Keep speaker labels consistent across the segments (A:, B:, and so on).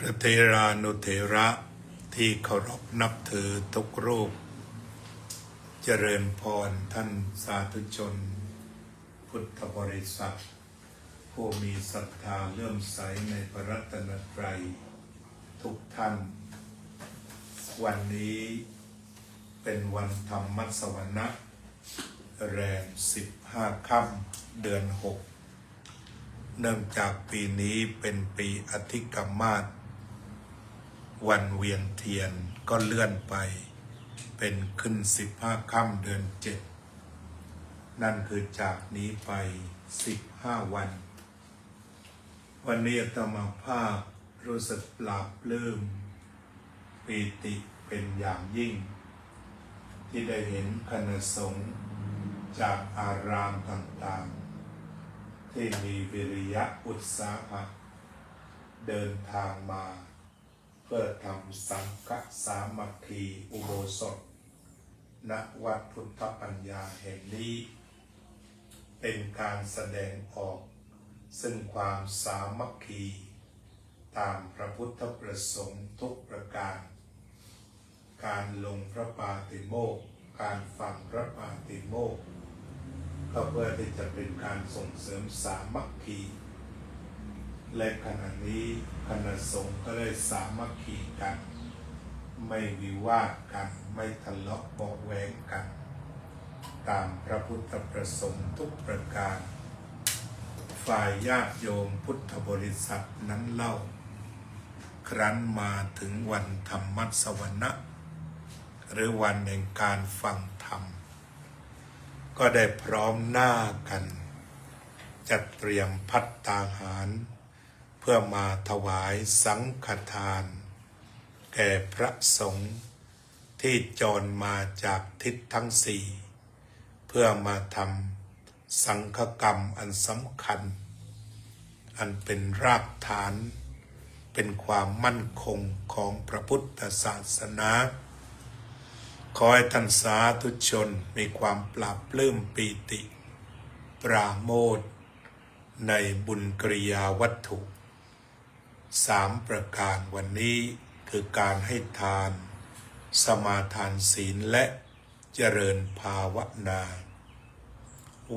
A: ระเทรานุเถระที่เคารพนับถือทุกรูปเจริญพรท่านสาธุชนพุทธบริษัทผู้มีศรัทธาเลื่อมใสในพระรัตนตรัยทุกท่านวันนี้เป็นวันธรรมสวนะแรม15 ค่ำเดือน 6เนื่องจากปีนี้เป็นปีอธิกมาสวันเวียนเทียนก็เลื่อนไปเป็นขึ้น15 ค่ำเดือน 7นั่นคือจากนี้ไป15 วันวันนี้อาตมาภาพรู้สึกปลาบปลื้มปีติเป็นอย่างยิ่งที่ได้เห็นคณะสงฆ์จากอารามต่างๆที่มีวิริยะอุตสาหะเดินทางมาเพื่อทำสังฆสามัคคีอุโบสถณวัดพุทธปัญญาแห่งนี้เป็นการแสดงออกซึ่งความสามัคคีตามพระพุทธประสงค์ทุกประการการลงพระปาติโมกข์การฟังพระปาติโมกข์ก็เพื่อที่จะเป็นการส่งเสริมสามัคคีและขณะนี้คณะสงฆ์ก็ได้สามัคคีกันไม่วิวาทกันไม่ทะเลาะเบาะแว้งกันตามพระพุทธประสงค์ทุกประการฝ่ายญาติโยมพุทธบริษัทนั้นเล่าครั้นมาถึงวันธรรมสวนะหรือวันแห่งการฟังธรรมก็ได้พร้อมหน้ากันจัดเตรียมภัตตาหารเพื่อมาถวายสังฆทานแก่พระสงฆ์ที่จรมาจากทิศทั้งสี่เพื่อมาทำสังฆกรรมอันสำคัญอันเป็นรากฐานเป็นความมั่นคงของพระพุทธศาสนาขอให้ท่านสาธุชนมีความปราบปลื้มปีติปราโมทย์ในบุญกริยาวัตถุ3 ประการวันนี้คือการให้ทานสมาทานศีลและเจริญภาวนา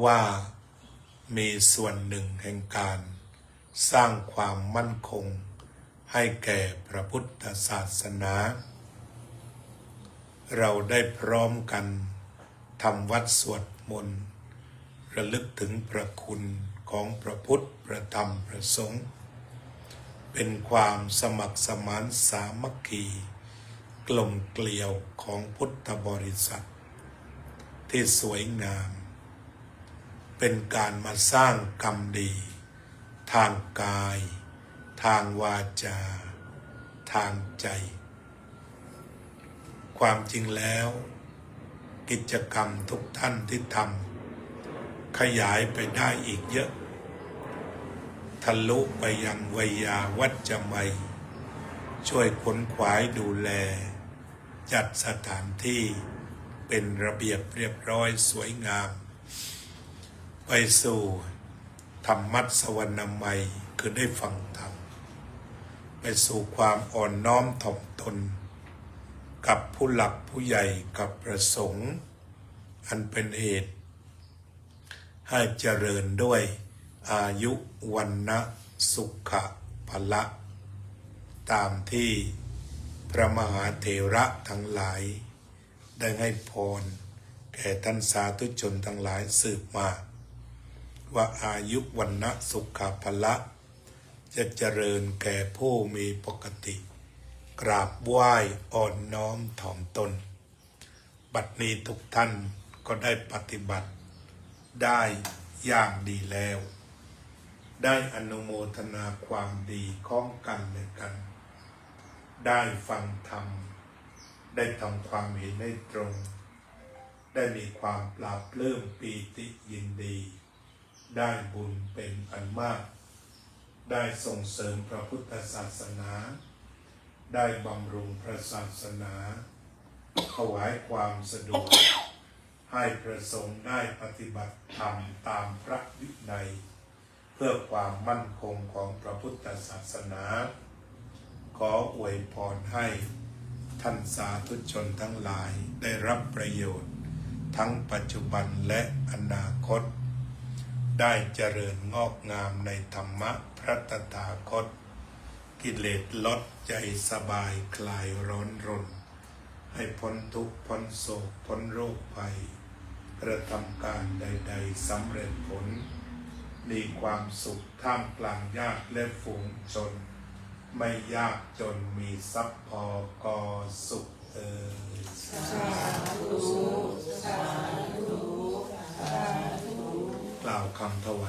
A: ว่ามีส่วนหนึ่งแห่งการสร้างความมั่นคงให้แก่พระพุทธศาสนาเราได้พร้อมกันทำวัดสวดมนต์ระลึกถึงพระคุณของพระพุทธพระธรรมพระสงฆ์เป็นความสมัครสมานสามัคคีกลมเกลียวของพุทธบริษัทที่สวยงามเป็นการมาสร้างกรรมดีทางกายทางวาจาทางใจความจริงแล้วกิจกรรมทุกท่านที่ทำขยายไปได้อีกเยอะทะลุไปยังไวยาวัจจะไมยช่วยขนขวายดูแลจัดสถานที่เป็นระเบียบเรียบร้อยสวยงามไปสู่ธรรมัสวรรณไมยคือได้ฟังธรรมไปสู่ความอ่อนน้อมถ่อมตนกับผู้หลักผู้ใหญ่กับประสงค์อันเป็นเหตุให้เจริญด้วยอายุวันนะสุขะพละตามที่พระมหาเถระทั้งหลายได้ให้พรแก่ท่านสาธุชนทั้งหลายสืบมาว่าอายุวันนะสุขะพละจะเจริญแก่ผู้มีปกติกราบไหว้อ่อนน้อมถ่อมตนบัดนี้ทุกท่านก็ได้ปฏิบัติได้อย่างดีแล้วได้อนุโมทนาความดีของกันและกันได้ฟังธรรมได้ทำความเห็นให้ตรงได้มีความปราบปลื้มปีติยินดีได้บุญเป็นอันมากได้ส่งเสริมพระพุทธศาสนาได้บำรุงพระศาสนาถวายความสะดวกให้พระสงฆ์ได้ปฏิบัติธรรมตามพระวินัยเพื่อความมั่นคงของพระพุทธศาสนา ขออวยพรให้ท่านสาธุชนทั้งหลายได้รับประโยชน์ทั้งปัจจุบันและอนาคตได้เจริญงอกงามในธรรมะพระตถาคตกิเลสลดใจสบายคลายร้อนรนให้พ้นทุกข์พ้นโศกพ้นโรคภัยกระทำการใดๆสำเร็จผลมีความสุขท่ามกลางญาติและฝูงชนไม่ยากจนมีทรัพย์พอกอสุขสาธุสาธุสาธุกล่าวคำถวาย